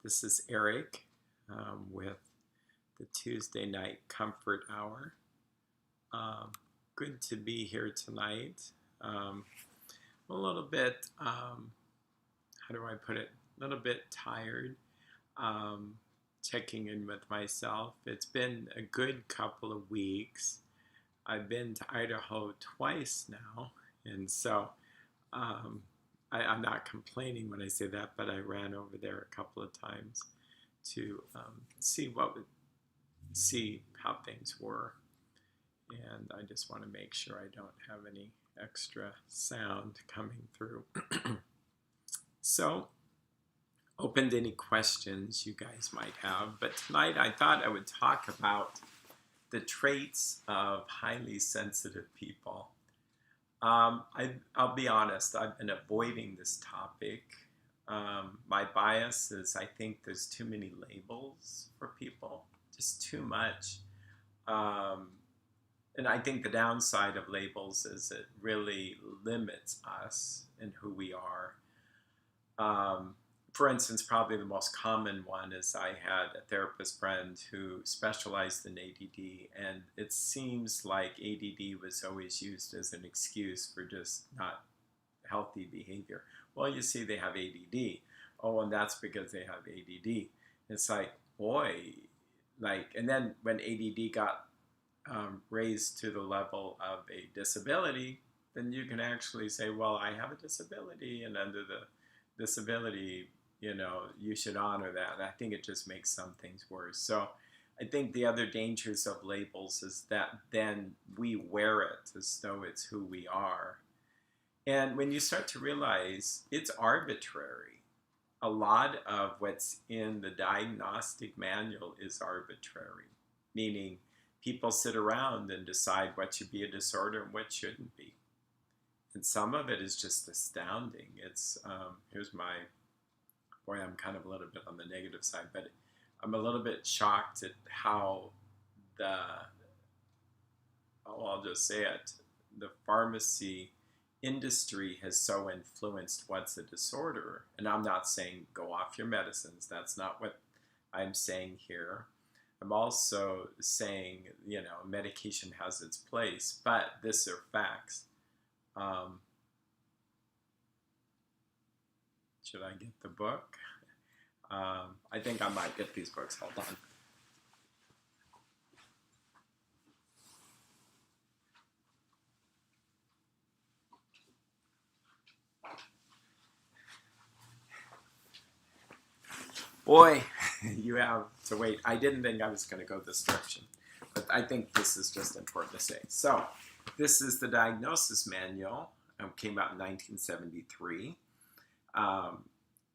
This is Erik with the Tuesday Night Comfort Hour. Good to be here tonight. A little bit, how do I put it? A little bit tired. Checking in with myself. It's been a good couple of weeks. I've been to Idaho twice now, and so I'm not complaining when I say that, but I ran over there a couple of times to see how things were, and I just want to make sure I don't have any extra sound coming through. So, open to any questions you guys might have, but tonight I thought I would talk about the traits of highly sensitive people. I'll be honest, I've been avoiding this topic. My bias is I think there's too many labels for people, just too much. And I think the downside of labels is it really limits us in who we are. For instance, probably the most common one is I had a therapist friend who specialized in ADD, and it seems like ADD was always used as an excuse for just not healthy behavior. Well, you see, they have ADD. Oh, and that's because they have ADD. It's like, boy, and then when ADD got raised to the level of a disability, then you can actually say, well, I have a disability, and under the disability, you should honor that. I think it just makes some things worse. So I think the other dangers of labels is that then we wear it as though it's who we are. And when you start to realize it's arbitrary, a lot of what's in the diagnostic manual is arbitrary, meaning people sit around and decide what should be a disorder and what shouldn't be. And some of it is just astounding. It's, I'm kind of a little bit on the negative side, but I'm a little bit shocked at how I'll just say it, the pharmacy industry has so influenced what's a disorder. And I'm not saying go off your medicines. That's not what I'm saying here. I'm also saying, medication has its place, but these are facts. Should I get the book? I think I might get these books. Hold on. Boy, you have to wait. I didn't think I was going to go this direction, but I think this is just important to say. So, this is the diagnosis manual. It came out in 1973.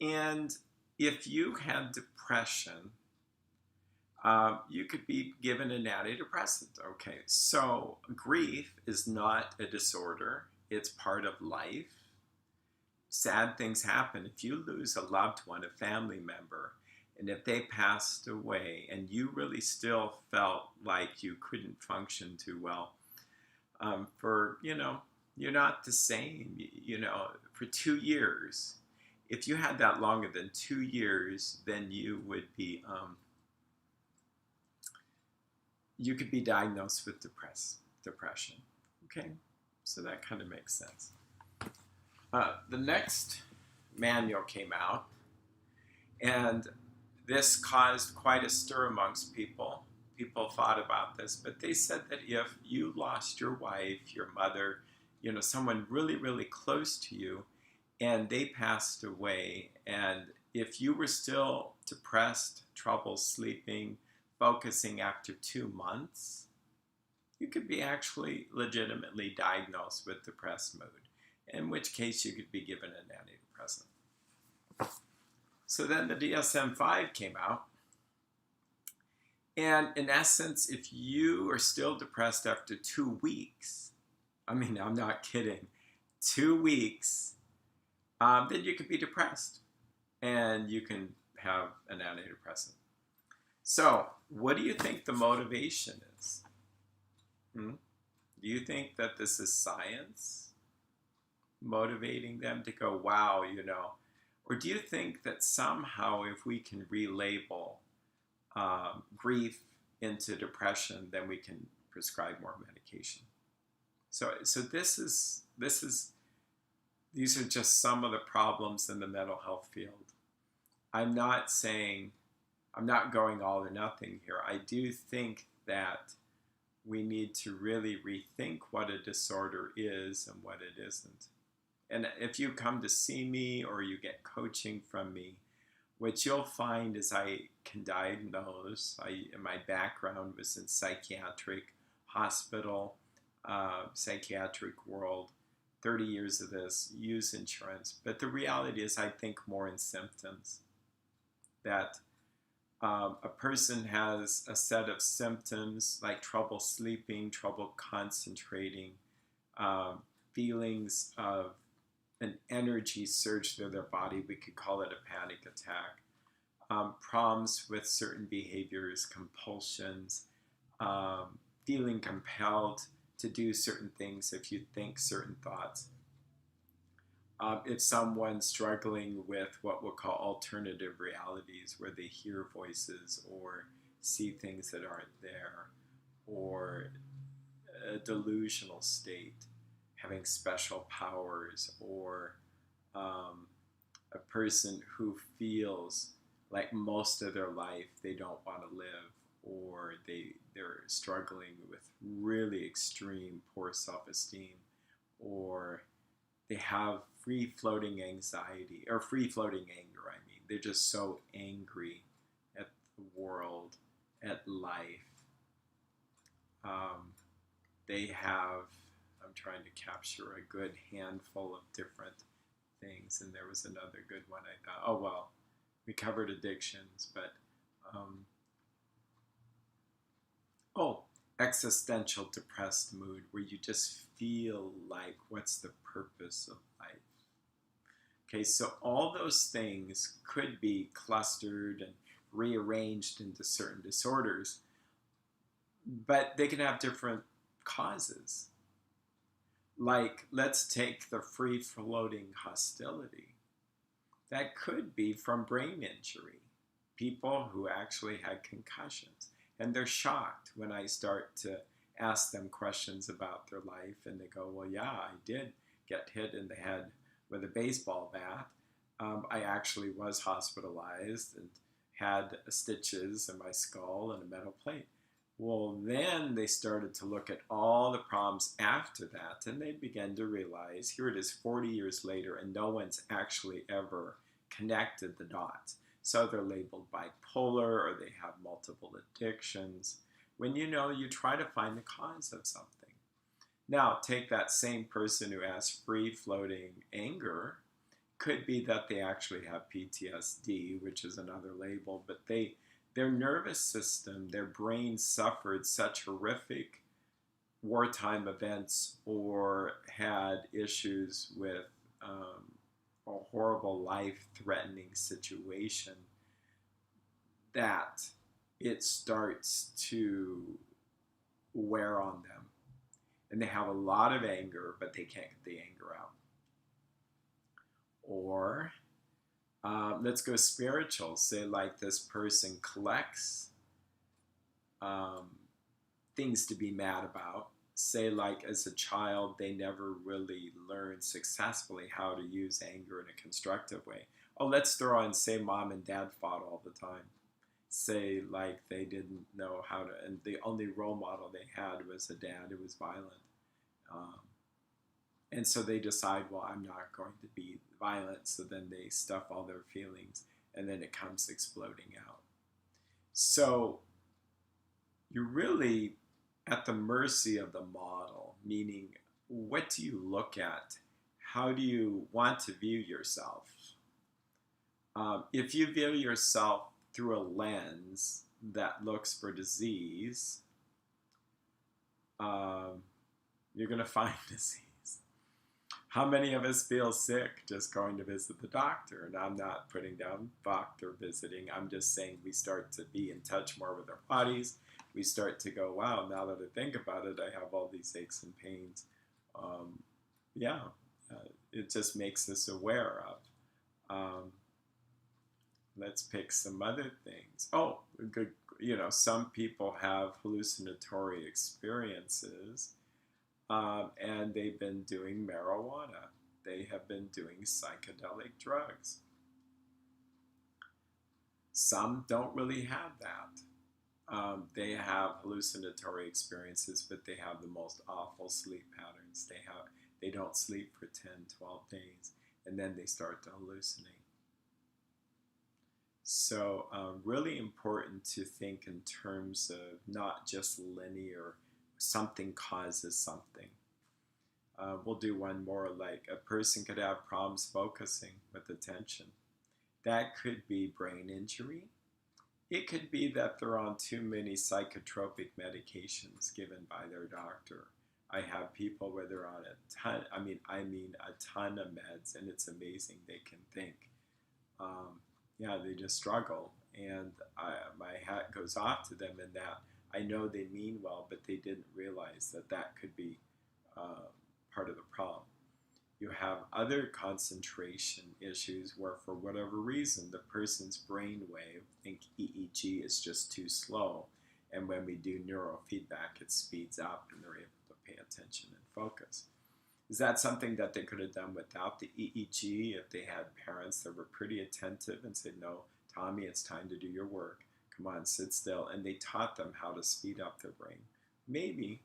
And if you had depression, you could be given an antidepressant. Okay, so grief is not a disorder. It's part of life. Sad things happen. If you lose a loved one, a family member, and if they passed away and you really still felt like you couldn't function too well, you're not the same, for 2 years. If you had that longer than 2 years, then you would be, you could be diagnosed with depression. Okay, so that kind of makes sense. The next manual came out, and this caused quite a stir amongst people. People thought about this, but they said that if you lost your wife, your mother, someone really, really close to you, and they passed away, and if you were still depressed, trouble sleeping, focusing after 2 months, you could be actually legitimately diagnosed with depressed mood, in which case you could be given an antidepressant. So then the DSM-5 came out, and in essence, if you are still depressed after 2 weeks, I'm not kidding, 2 weeks, then you could be depressed, and you can have an antidepressant. So, what do you think the motivation is? Do you think that this is science motivating them to go, wow, Or do you think that somehow if we can relabel grief into depression, then we can prescribe more medication? So these are just some of the problems in the mental health field. I'm not saying, I'm not going all or nothing here. I do think that we need to really rethink what a disorder is and what it isn't. And if you come to see me or you get coaching from me, what you'll find is I can diagnose. My background was in psychiatric hospital, psychiatric world, 30 years of this, use insurance. But the reality is I think more in symptoms. That a person has a set of symptoms like trouble sleeping, trouble concentrating, feelings of an energy surge through their body. We could call it a panic attack. Problems with certain behaviors, compulsions, feeling compelled to do certain things if you think certain thoughts. If someone's struggling with what we'll call alternative realities, where they hear voices or see things that aren't there, or a delusional state, having special powers, or a person who feels like most of their life they don't want to live, or they're struggling with really extreme poor self-esteem, or they have free-floating anxiety, or free-floating anger, I mean. They're just so angry at the world, at life. They have, I'm trying to capture a good handful of different things, and there was another good one I thought, oh well, we covered addictions, but, existential depressed mood, where you just feel like, what's the purpose of life? Okay, so all those things could be clustered and rearranged into certain disorders, but they can have different causes. Like, let's take the free-floating hostility. That could be from brain injury. People who actually had concussions. And they're shocked when I start to ask them questions about their life, and they go, well, yeah, I did get hit in the head with a baseball bat. I actually was hospitalized and had stitches in my skull and a metal plate. Well, then they started to look at all the problems after that, and they began to realize, here it is 40 years later, and no one's actually ever connected the dots. So they're labeled bipolar, or they have multiple addictions. When you try to find the cause of something. Now, take that same person who has free-floating anger. Could be that they actually have PTSD, which is another label, but their nervous system, their brain suffered such horrific wartime events, or had issues with a horrible life-threatening situation, that it starts to wear on them. And they have a lot of anger, but they can't get the anger out. Or let's go spiritual. Say like this person collects things to be mad about. Say like as a child, they never really learned successfully how to use anger in a constructive way. Oh, let's throw in, say mom and dad fought all the time. Say like they didn't know how to, and the only role model they had was a dad who was violent. And so they decide, well, I'm not going to be violent, so then they stuff all their feelings, and then it comes exploding out. So you're really at the mercy of the model, meaning what do you look at? How do you want to view yourself? If you view yourself through a lens that looks for disease, you're going to find disease. How many of us feel sick just going to visit the doctor? And I'm not putting down doctor visiting. I'm just saying we start to be in touch more with our bodies. We start to go, wow, now that I think about it, I have all these aches and pains. It just makes us aware of. Let's pick some other things. Oh, good. Some people have hallucinatory experiences, and they've been doing marijuana. They have been doing psychedelic drugs. Some don't really have that. They have hallucinatory experiences, but they have the most awful sleep patterns. They don't sleep for 10, 12 days, and then they start to hallucinate. So, really important to think in terms of not just linear, something causes something. We'll do one more, like a person could have problems focusing with attention. That could be brain injury. It could be that they're on too many psychotropic medications given by their doctor. I have people where they're on a ton, I mean a ton of meds, and it's amazing they can think. Yeah, they just struggle, and my hat goes off to them in that I know they mean well, but they didn't realize that that could be uh, part of the problem. You have other concentration issues where, for whatever reason, the person's brain wave, think EEG, is just too slow. And when we do neurofeedback, it speeds up and they're able to pay attention and focus. Is that something that they could have done without the EEG if they had parents that were pretty attentive and said, no, Tommy, it's time to do your work. Come on, sit still. And they taught them how to speed up their brain. Maybe.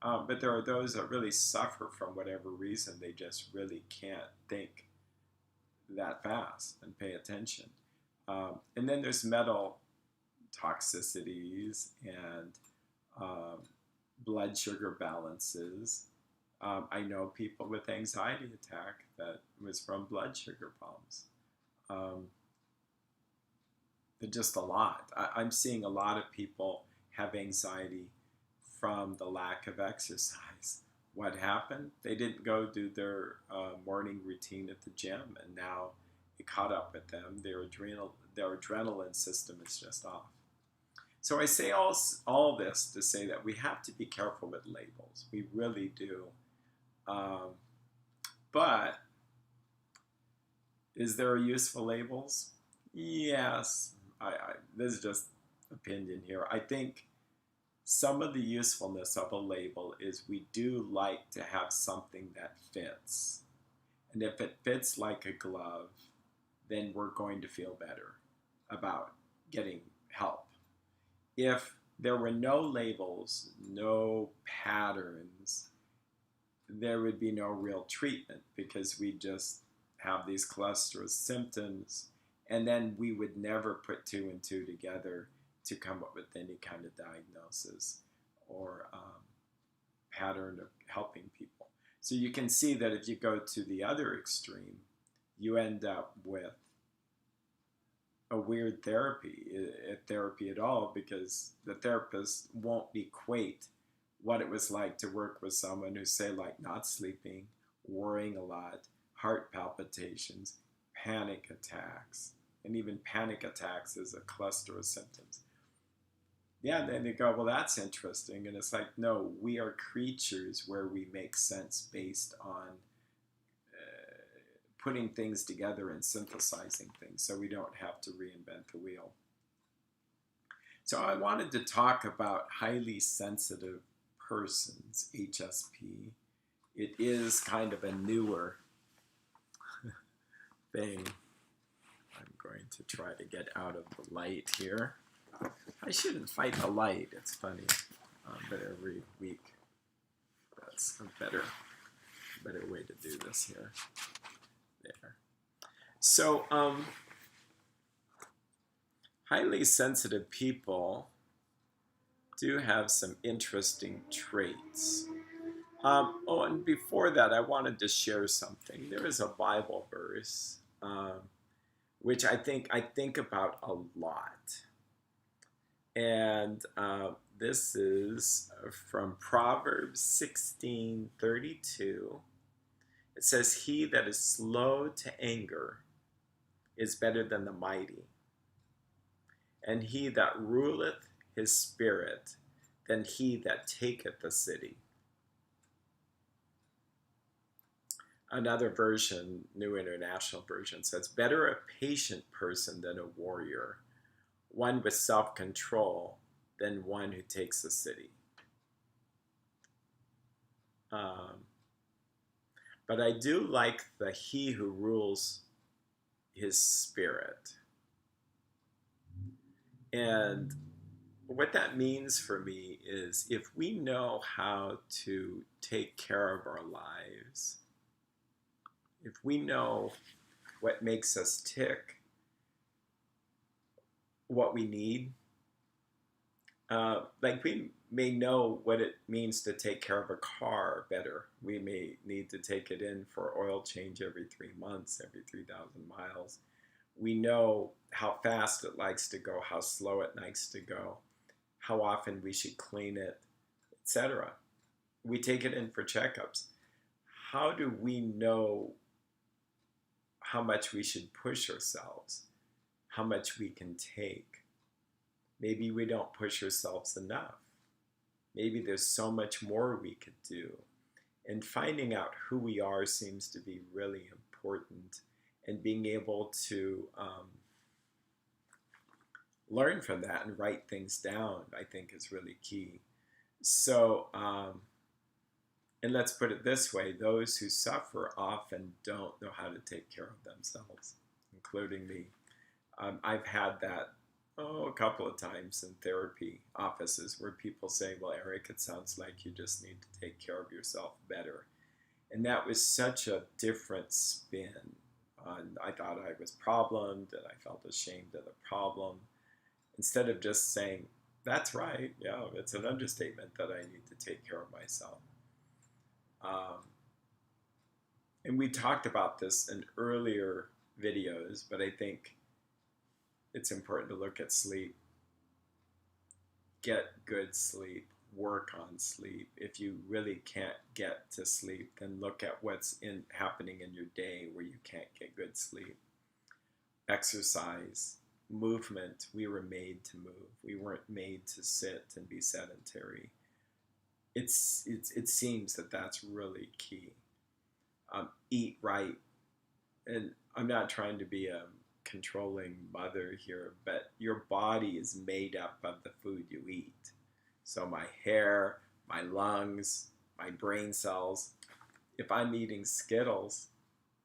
But there are those that really suffer from whatever reason. They just really can't think that fast and pay attention. And then there's metal toxicities and um, blood sugar balances. I know people with anxiety attack that was from blood sugar problems. Um, just a lot. I'm seeing a lot of people have anxiety from the lack of exercise. What happened? They didn't go do their morning routine at the gym, and now it caught up with them. Their adrenaline system is just off. So I say all this to say that we have to be careful with labels. We really do. But is there useful labels? Yes. This is just opinion here. I think some of the usefulness of a label is we do like to have something that fits. And if it fits like a glove, then we're going to feel better about getting help. If there were no labels, no patterns, there would be no real treatment because we just have these clusters of symptoms, and then we would never put two and two together to come up with any kind of diagnosis or pattern of helping people. So you can see that if you go to the other extreme, you end up with a weird therapy at all, because the therapist won't equate what it was like to work with someone who, say, like not sleeping, worrying a lot, heart palpitations, panic attacks, and even panic attacks is a cluster of symptoms. Yeah, then they go, well, that's interesting. And it's like, no, we are creatures where we make sense based on putting things together and synthesizing things, so we don't have to reinvent the wheel. So I wanted to talk about highly sensitive persons, HSP. It is kind of a newer thing. I'm going to try to get out of the light here. I shouldn't fight the light. It's funny, but every week that's a better way to do this here. There. So, highly sensitive people do have some interesting traits. And before that, I wanted to share something. There is a Bible verse which I think about a lot. And this is from Proverbs 16:32. It says, "He that is slow to anger is better than the mighty, and he that ruleth his spirit than he that taketh the city." Another version, New International Version, says, better a patient person than a warrior, one with self-control than one who takes a city. But I do like the he who rules his spirit. And what that means for me is if we know how to take care of our lives, if we know what makes us tick, what we need, like we may know what it means to take care of a car better. We may need to take it in for oil change every 3 months, every 3,000 miles. We know how fast it likes to go, how slow it likes to go, how often we should clean it, etc. We take it in for checkups. How do we know how much we should push ourselves, how much we can take? Maybe we don't push ourselves enough. Maybe there's so much more we could do. And finding out who we are seems to be really important. And being able to learn from that and write things down, I think, is really key. So, and let's put it this way, those who suffer often don't know how to take care of themselves, including me. I've had that a couple of times in therapy offices where people say, well, Erik, it sounds like you just need to take care of yourself better. And that was such a different spin. I thought I was problemed and I felt ashamed of the problem. Instead of just saying, that's right, yeah, it's an understatement that I need to take care of myself. And we talked about this in earlier videos, but I think it's important to look at sleep. Get good sleep. Work on sleep. If you really can't get to sleep, then look at what's happening in your day where you can't get good sleep. Exercise, movement. We were made to move. We weren't made to sit and be sedentary. It seems that that's really key. Eat right. And I'm not trying to be a controlling mother here, but your body is made up of the food you eat. So my hair, my lungs, my brain cells, if I'm eating Skittles,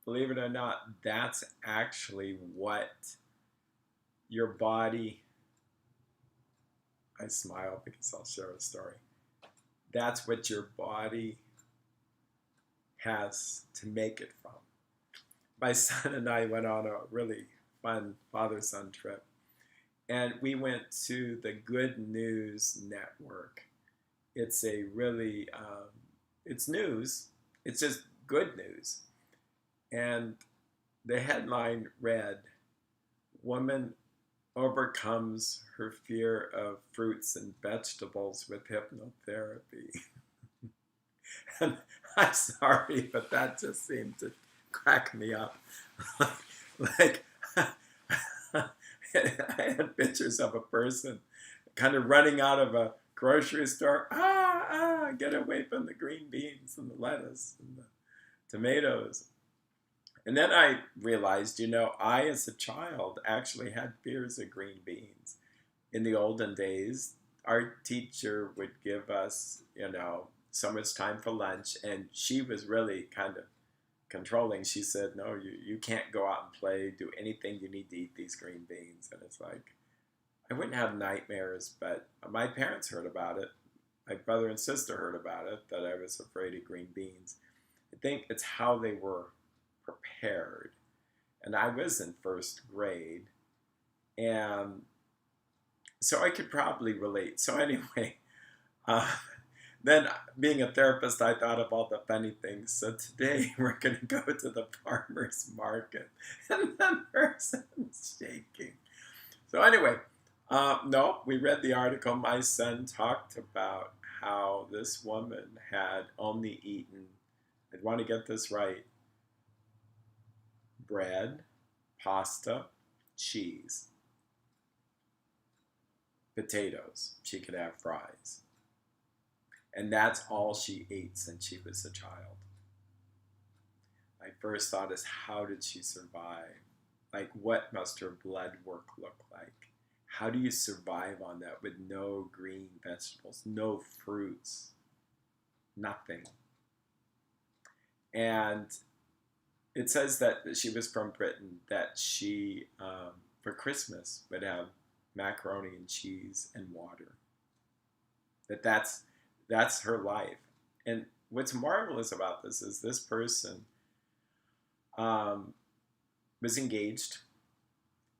believe it or not, that's actually what your body, I smile because I'll share a story. That's what your body has to make it from. My son and I went on a really fun father-son trip. And we went to the Good News Network. It's a really, it's news. It's just good news. And the headline read, "Woman overcomes her fear of fruits and vegetables with hypnotherapy." And I'm sorry, but that just seemed to crack me up. Like I had pictures of a person kind of running out of a grocery store. Get away from the green beans and the lettuce and the tomatoes. And then I realized, I as a child actually had fears of green beans. In the olden days, our teacher would give us, so much time for lunch, and she was really kind of controlling. She said, no, you can't go out and play, do anything, you need to eat these green beans. And it's like, I wouldn't have nightmares, but my parents heard about it. My brother and sister heard about it, that I was afraid of green beans. I think it's how they were prepared. And I was in first grade, and so I could probably relate. So anyway, then being a therapist, I thought of all the funny things. So today we're going to go to the farmer's market, and the person's shaking. So anyway, no, we read the article. My son talked about how this woman had only eaten, I want to get this right, bread, pasta, cheese, potatoes. She could have fries. And that's all she ate since she was a child. my first thought is, how did she survive? Like, what must her blood work look like? How do you survive on that with no green vegetables, no fruits, nothing? And it says that she was from Britain, that she, for Christmas, would have macaroni and cheese and water. That's her life. And what's marvelous about this person um, was engaged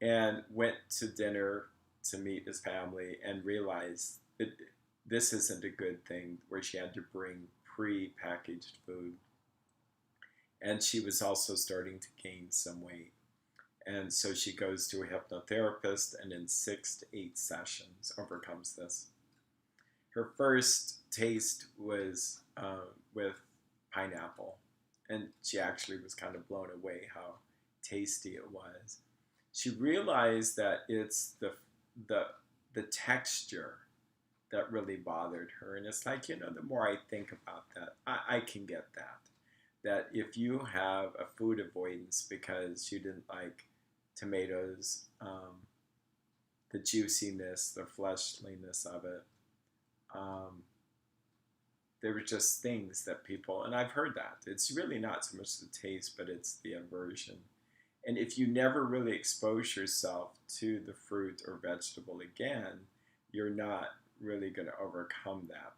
and went to dinner to meet his family and realized that this isn't a good thing, where she had to bring pre-packaged food. And she was also starting to gain some weight. And so she goes to a hypnotherapist, and in 6 to 8 sessions overcomes this. Her first taste was with pineapple, and she actually was kind of blown away how tasty it was. She realized that it's the the texture that really bothered her, and it's like, the more I think about that, I can get that. That if you have a food avoidance because you didn't like tomatoes, the juiciness, the fleshliness of it, um, there were just things that people, and I've heard that. It's really not so much the taste, but it's the aversion. And if you never really expose yourself to the fruit or vegetable again, you're not really going to overcome that.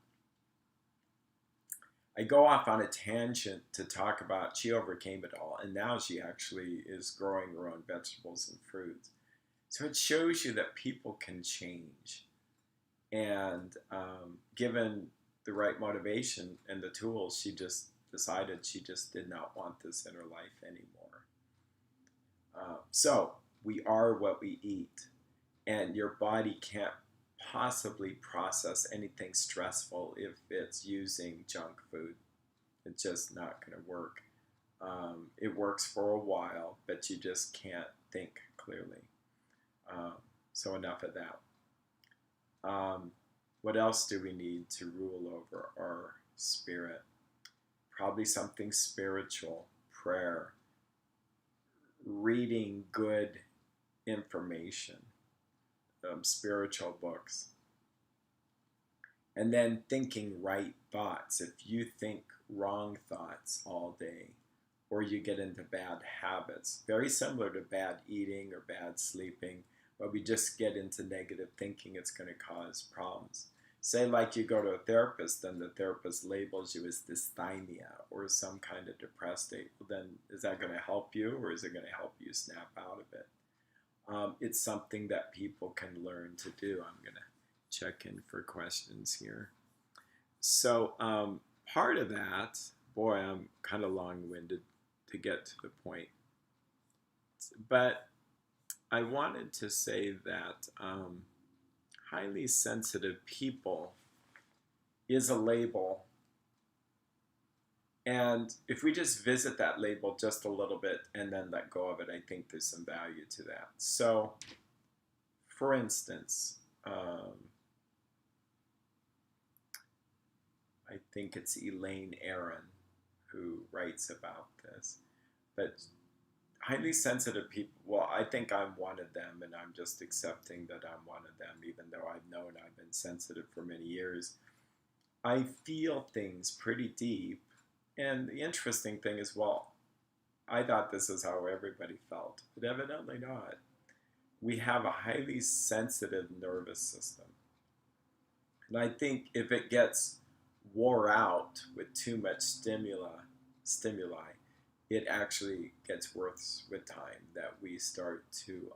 I go off on a tangent to talk about she overcame it all, and now she actually is growing her own vegetables and fruits. So it shows you that people can change. And given the right motivation and the tools, she just decided she just did not want this in her life anymore. So we are what we eat, and your body can't possibly process anything stressful if it's using junk food. It's just not going to work. It works for a while, but you just can't think clearly. So enough of that. What else do we need to rule over our spirit? Probably something spiritual, prayer, reading good information, spiritual books, and then thinking right thoughts. If you think wrong thoughts all day, or you get into bad habits, very similar to bad eating or bad sleeping, but we just get into negative thinking, it's going to cause problems. Say like you go to a therapist, and the therapist labels you as dysthymia or some kind of depressed state. Well, then is that going to help you, or is it going to help you snap out of it? It's something that people can learn to do. I'm going to check in for questions here. So part of that, boy, I'm kind of long-winded to get to the point. But I wanted to say that highly sensitive people is a label. And if we just visit that label just a little bit and then let go of it, I think there's some value to that. So, for instance, I think it's Elaine Aron who writes about this. But highly sensitive people, well, I think I'm one of them, and I'm just accepting that I'm one of them, even though I've known I've been sensitive for many years. I feel things pretty deep, and the interesting thing is, well, I thought this is how everybody felt, but evidently not. We have a highly sensitive nervous system. And I think if it gets wore out with too much stimuli, it actually gets worse with time, that we start to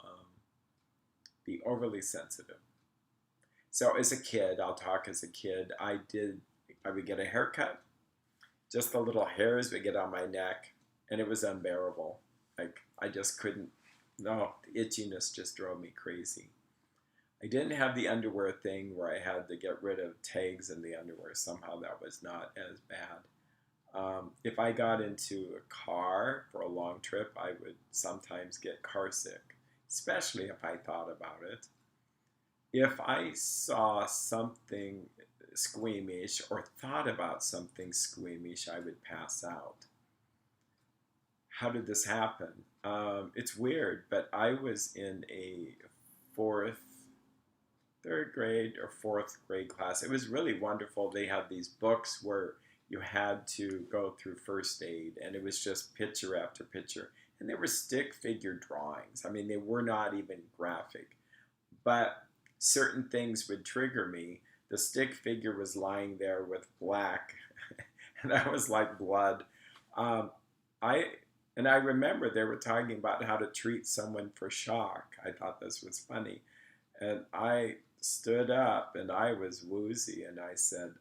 be overly sensitive. So as a kid, I'll talk as a kid, I would get a haircut, just the little hairs would get on my neck, and it was unbearable. Like, I just couldn't, no, the itchiness just drove me crazy. I didn't have the underwear thing where I had to get rid of tags in the underwear. Somehow that was not as bad. If I got into a car for a long trip, I would sometimes get car sick, especially if I thought about it. If I saw something squeamish or thought about something squeamish, I would pass out. how did this happen? It's weird, but I was in a fourth, third grade or fourth grade class. It was really wonderful. They had these books where you had to go through first aid, and it was just picture after picture. And there were stick figure drawings. I mean, they were not even graphic, but certain things would trigger me. The stick figure was lying there with black, and that was like blood. Um, I and I remember they were talking about how to treat someone for shock. I thought this was funny, and I stood up and I was woozy, and I said,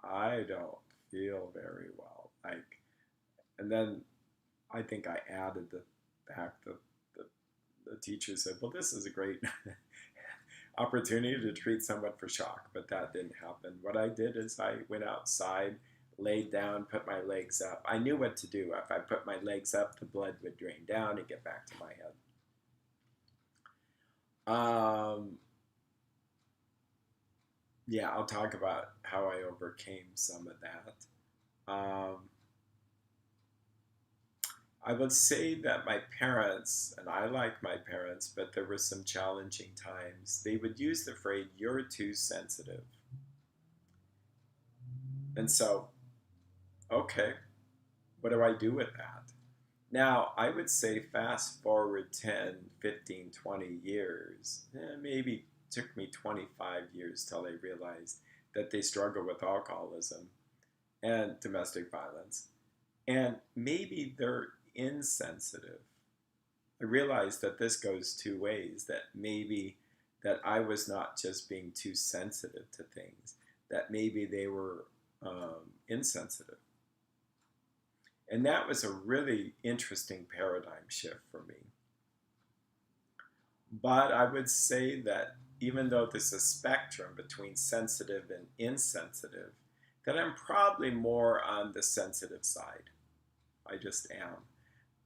I don't feel very well. Like, and then I think I added the fact that the teacher said, well, this is a great opportunity to treat someone for shock, but that didn't happen. What I did is I went outside, laid down, put my legs up. I knew what to do. If I put my legs up, the blood would drain down and get back to my head. Yeah, I'll talk about how I overcame some of that. I would say that my parents, and I like my parents, but there were some challenging times, they would use the phrase, you're too sensitive. And so, okay, what do I do with that? Now, I would say fast forward 10, 15, 20 years, maybe took me 25 years till I realized that they struggle with alcoholism and domestic violence. And maybe they're insensitive. I realized that this goes two ways, that maybe that I was not just being too sensitive to things, that maybe they were insensitive. And that was a really interesting paradigm shift for me. But I would say that even though there's a spectrum between sensitive and insensitive, that I'm probably more on the sensitive side. I just am.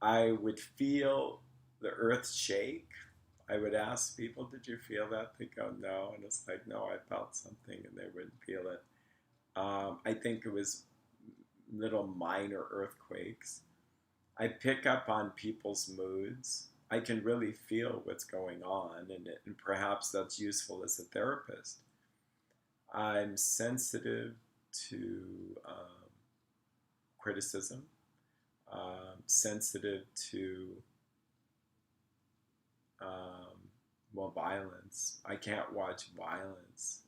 I would feel the earth shake. I would ask people, did you feel that? They go, no. And it's like, no, I felt something, and they wouldn't feel it. I think it was little minor earthquakes. I pick up on people's moods. I can really feel what's going on, and perhaps that's useful as a therapist. I'm sensitive to criticism, sensitive to violence. I can't watch violence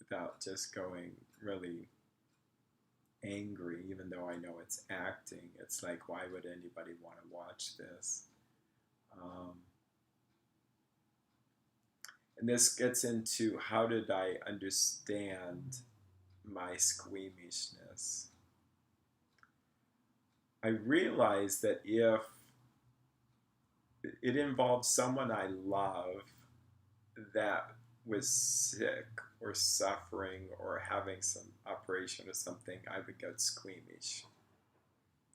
without just going really angry, even though I know it's acting. It's like, why would anybody want to watch this? And this gets into how did I understand my squeamishness. I realized that if it involved someone I love that was sick or suffering or having some operation or something, I would get squeamish.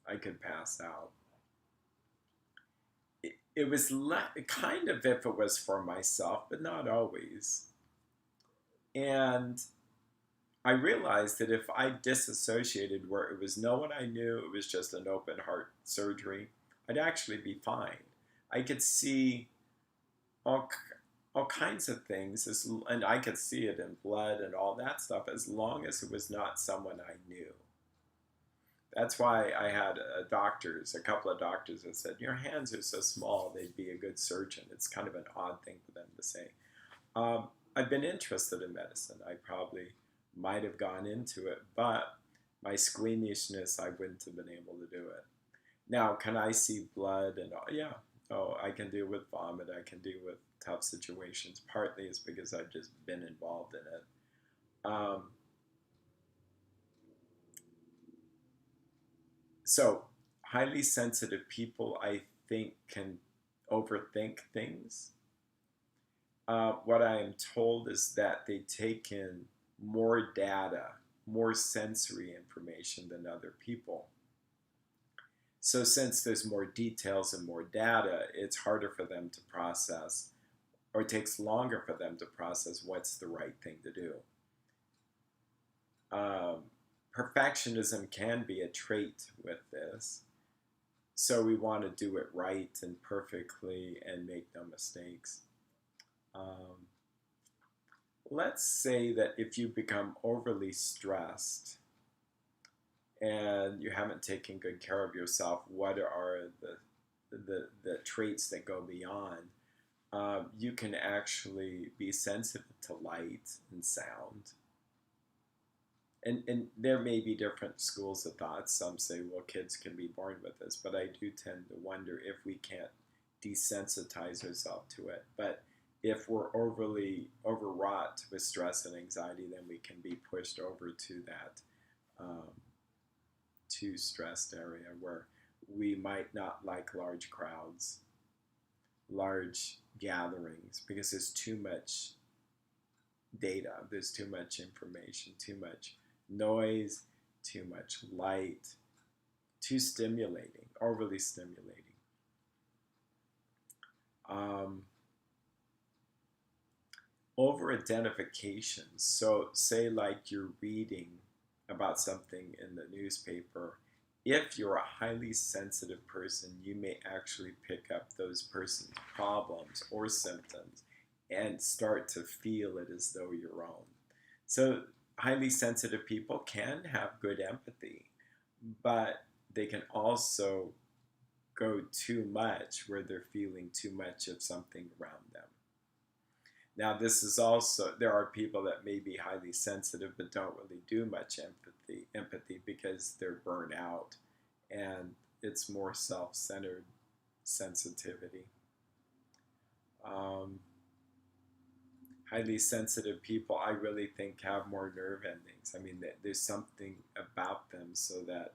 I could pass out. It was kind of if it was for myself, but not always. And I realized that if I disassociated where it was no one I knew, it was just an open heart surgery, I'd actually be fine. I could see all kinds of things, and I could see it in blood and all that stuff, as long as it was not someone I knew. That's why I had a couple of doctors that said, your hands are so small, they'd be a good surgeon. It's kind of an odd thing for them to say. I've been interested in medicine. I probably might have gone into it, but my squeamishness, I wouldn't have been able to do it. Now, can I see blood and all? Yeah. Oh, I can deal with vomit. I can deal with tough situations. Partly it's because I've just been involved in it. So highly sensitive people, I think, can overthink things. What I am told is that they take in more data, more sensory information than other people. So since there's more details and more data, it's harder for them to process, or it takes longer for them to process what's the right thing to do. Perfectionism can be a trait with this. So we want to do it right and perfectly and make no mistakes. Um, let's say that if you become overly stressed and you haven't taken good care of yourself, what are the traits that go beyond? You can actually be sensitive to light and sound. And there may be different schools of thought. Some say, well, kids can be born with this, but I do tend to wonder if we can't desensitize ourselves to it. But if we're overly overwrought with stress and anxiety, then we can be pushed over to that um, too stressed area where we might not like large crowds, large gatherings, because there's too much data, there's too much information, too much noise, too much light, too stimulating, overly stimulating. Um, Over identification. So, say, like you're reading about something in the newspaper. If you're a highly sensitive person, you may actually pick up those person's problems or symptoms and start to feel it as though your own. So, highly sensitive people can have good empathy, but they can also go too much where they're feeling too much of something around them. Now, this is also, there are people that may be highly sensitive but don't really do much empathy because they're burnt out, and it's more self-centered sensitivity. Um, Highly sensitive people, I really think, have more nerve endings. I mean, there's something about them so that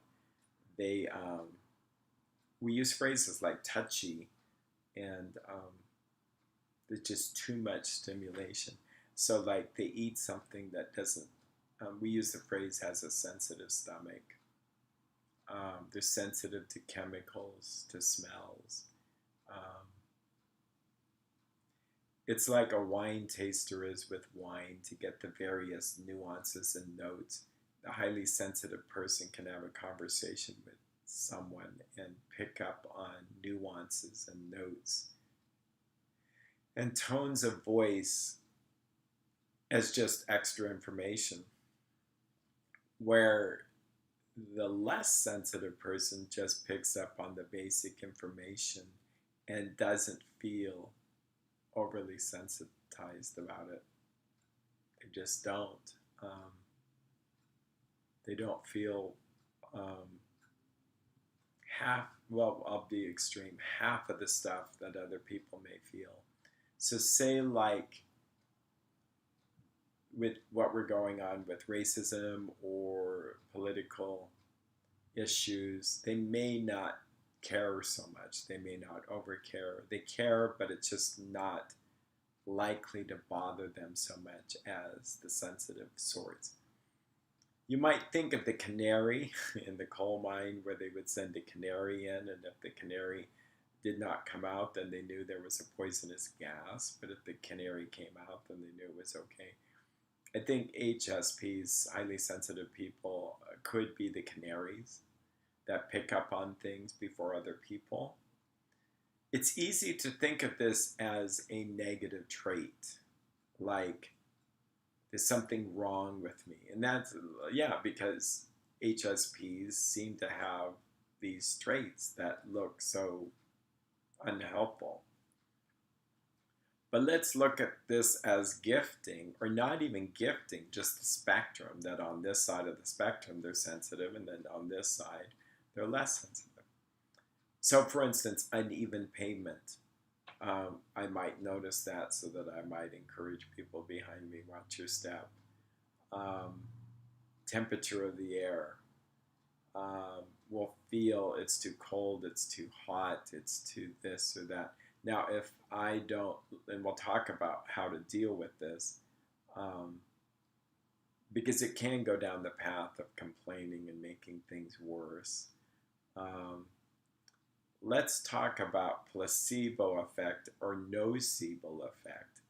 they, we use phrases like touchy, and there's just too much stimulation. So, like, they eat something that doesn't, we use the phrase has a sensitive stomach. They're sensitive to chemicals, to smells. Um, it's like a wine taster is with wine to get the various nuances and notes. A highly sensitive person can have a conversation with someone and pick up on nuances and notes and tones of voice as just extra information, where the less sensitive person just picks up on the basic information and doesn't feel overly sensitized about it. They just don't. They don't feel half, well, I'll be extreme, half of the stuff that other people may feel. So, say, like, with what we're going on with racism or political issues, they may not care so much. They may not overcare. They care, but it's just not likely to bother them so much as the sensitive sorts. You might think of the canary in the coal mine where they would send a canary in, and if the canary did not come out, then they knew there was a poisonous gas. But if the canary came out, then they knew it was okay. I think HSPs, highly sensitive people, could be the canaries that pick up on things before other people. It's easy to think of this as a negative trait, like there's something wrong with me. And that's, yeah, because HSPs seem to have these traits that look so unhelpful. But let's look at this as gifting, or not even gifting, just the spectrum, that on this side of the spectrum they're sensitive, and then on this side they're less sensitive. So, for instance, uneven pavement. I might notice that, so that I might encourage people behind me, watch your step. Temperature of the air. We'll feel it's too cold, it's too hot, it's too this or that. Now, if I don't, and we'll talk about how to deal with this, because it can go down the path of complaining and making things worse. Let's talk about placebo effect or nocebo effect.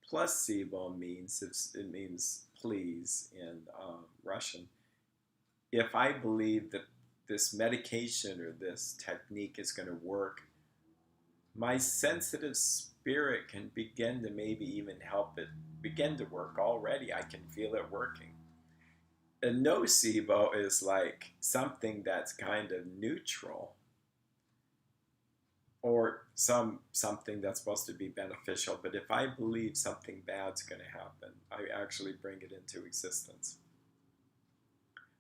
Placebo means, it means please in Russian. If I believe that this medication or this technique is going to work, my sensitive spirit can begin to maybe even help it begin to work already. I can feel it working. A nocebo is like something that's kind of neutral, or something that's supposed to be beneficial. But if I believe something bad's going to happen, I actually bring it into existence.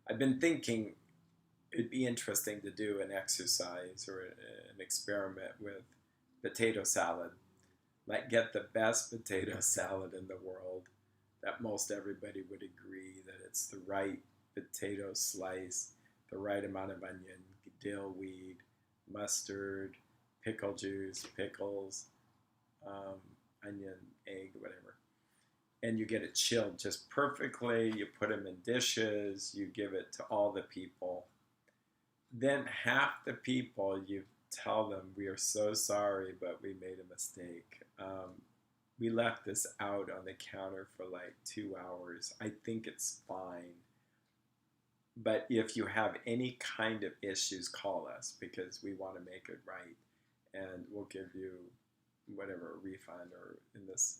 I've been thinking it'd be interesting to do an exercise or an experiment with potato salad. Like, get the best potato salad in the world that most everybody would agree that it's the right potato slice, the right amount of onion, dill weed, mustard, pickle juice, pickles, onion, egg, whatever. And you get it chilled just perfectly. You put them in dishes. You give it to all the people. Then half the people, you tell them, we are so sorry, but we made a mistake. We left this out on the counter for like 2 hours. I think it's fine. But if you have any kind of issues, call us, because we want to make it right. And we'll give you whatever, a refund, or in this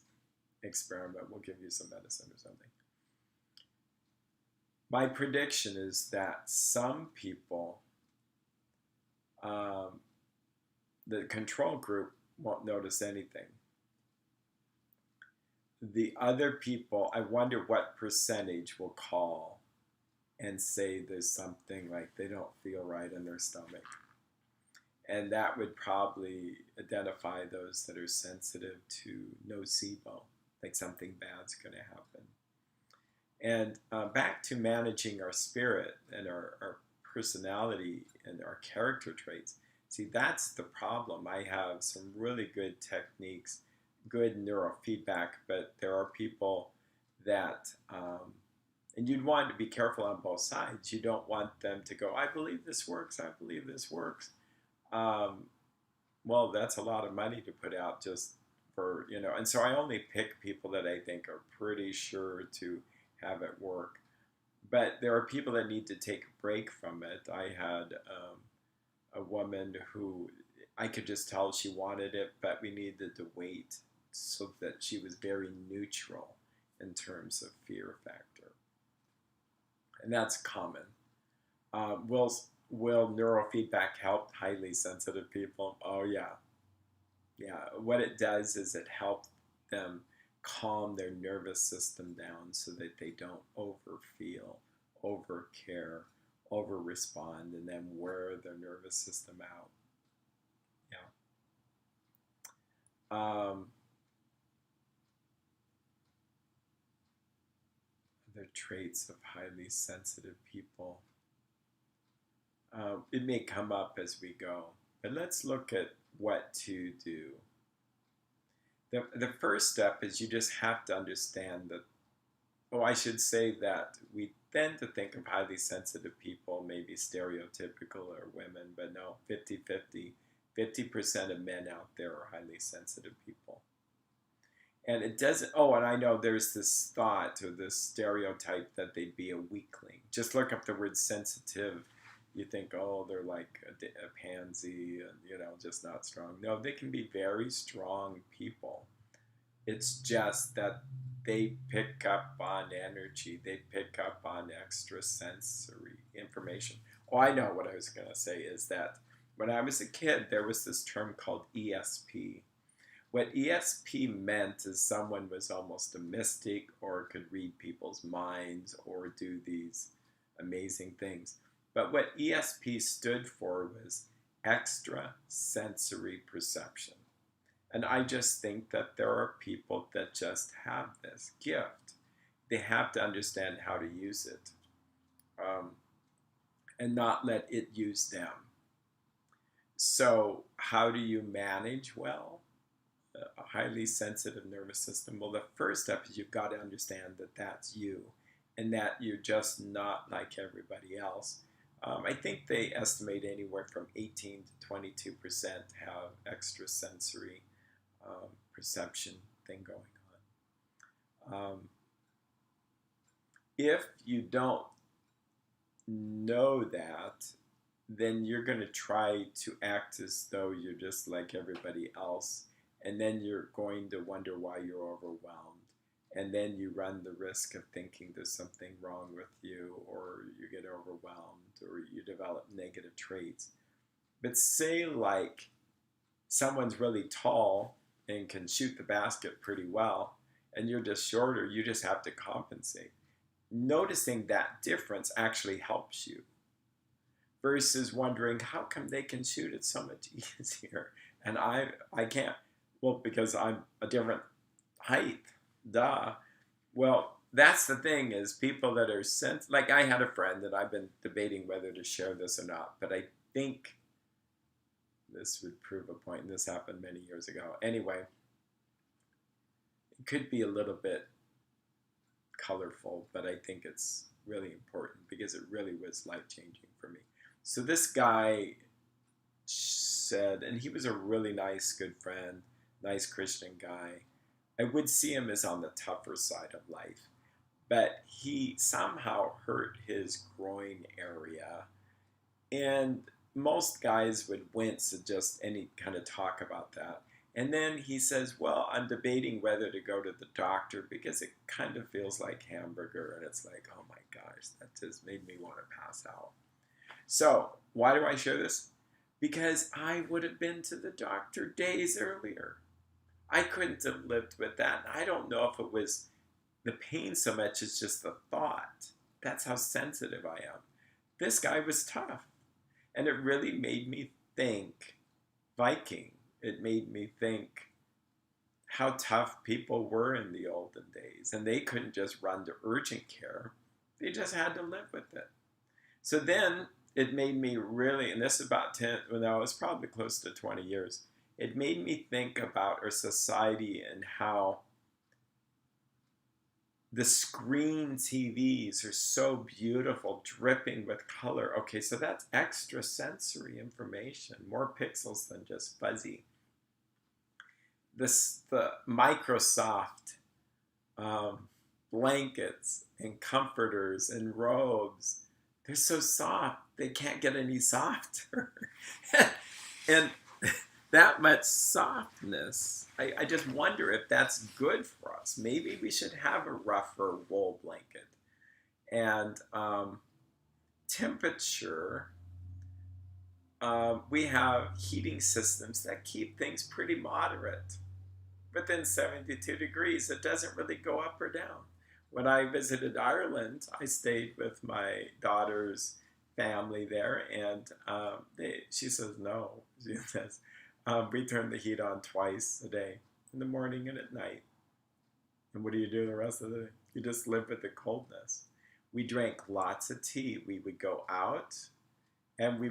experiment, we'll give you some medicine or something. My prediction is that some people, the control group, won't notice anything. The other people, I wonder what percentage will call and say there's something like they don't feel right in their stomach. And that would probably identify those that are sensitive to nocebo, like something bad's going to happen. And back to managing our spirit and our personality and our character traits. See, that's the problem. I have some really good techniques, good neurofeedback, but there are people that, and you'd want to be careful on both sides. You don't want them to go, I believe this works, I believe this works. Well, that's a lot of money to put out just for, and so I only pick people that I think are pretty sure to have it work. But there are people that need to take a break from it. I had a woman who I could just tell she wanted it, but we needed to wait so that she was very neutral in terms of fear factor. And that's common. Will neurofeedback help highly sensitive people? Oh, yeah. Yeah. What it does is it helps them calm their nervous system down so that they don't overfeel, overcare, over-respond, and then wear their nervous system out. Yeah. Other traits of highly sensitive people. It may come up as we go, but let's look at what to do. The first step is you just have to understand that, I should say that we tend to think of highly sensitive people maybe stereotypical or women, but no, 50-50. 50% of men out there are highly sensitive people. And it doesn't, and I know there's this thought or this stereotype that they'd be a weakling. Just look up the word sensitive. You think, they're like a pansy and, just not strong. No, they can be very strong people. It's just that they pick up on energy. They pick up on extrasensory information. I know what I was going to say is that when I was a kid, there was this term called ESP. What ESP meant is someone was almost a mystic or could read people's minds or do these amazing things. But what ESP stood for was extrasensory perception. And I just think that there are people that just have this gift. They have to understand how to use it and not let it use them. So how do you manage well a highly sensitive nervous system? Well, the first step is you've got to understand that that's you and that you're just not like everybody else. I think they estimate anywhere from 18 to 22% have extrasensory perception thing going on. If you don't know that, then you're going to try to act as though you're just like everybody else. And then you're going to wonder why you're overwhelmed. And then you run the risk of thinking there's something wrong with you, or you get overwhelmed, or you develop negative traits. But say, like, someone's really tall and can shoot the basket pretty well, and you're just shorter, you just have to compensate. Noticing that difference actually helps you versus wondering how come they can shoot it so much easier and I can't. Well, because I'm a different height. Duh. Well, that's the thing, is people that are like, I had a friend that I've been debating whether to share this or not, but I think this would prove a point, and this happened many years ago. Anyway, it could be a little bit colorful, but I think it's really important because it really was life-changing for me. So this guy said, and he was a really nice, good friend, nice Christian guy. I would see him as on the tougher side of life, but he somehow hurt his groin area. And most guys would wince at just any kind of talk about that. And then he says, well, I'm debating whether to go to the doctor because it kind of feels like hamburger. And it's like, oh my gosh, that just made me want to pass out. So why do I share this? Because I would have been to the doctor days earlier. I couldn't have lived with that. I don't know if it was the pain so much as just the thought. That's how sensitive I am. This guy was tough. And it really made me think Viking. It made me think how tough people were in the olden days. And they couldn't just run to urgent care. They just had to live with it. So then it made me really, and this is about 10, well, no, it was probably close to 20 years. It made me think about our society and how the screen TVs are so beautiful, dripping with color. Okay, so that's extra sensory information, more pixels than just fuzzy. The Microsoft blankets and comforters and robes, they're so soft, they can't get any softer. And that much softness, I just wonder if that's good for us. Maybe we should have a rougher wool blanket. And temperature, we have heating systems that keep things pretty moderate. Within 72 degrees, it doesn't really go up or down. When I visited Ireland, I stayed with my daughter's family there, and she says no. She says, we turn the heat on twice a day, in the morning and at night. And what do you do the rest of the day? You just live with the coldness. We drank lots of tea. We would go out, and we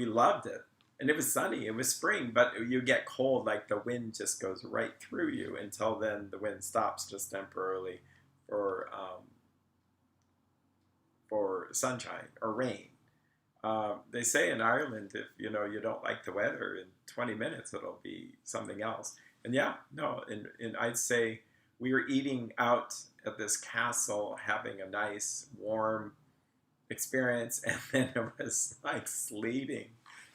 loved it. And it was sunny, it was spring, but you get cold, like the wind just goes right through you. Until then, the wind stops just temporarily for sunshine or rain. They say in Ireland, if you don't like the weather, in 20 minutes it'll be something else. And yeah, no, and I'd say we were eating out at this castle, having a nice warm experience, and then it was like sleeting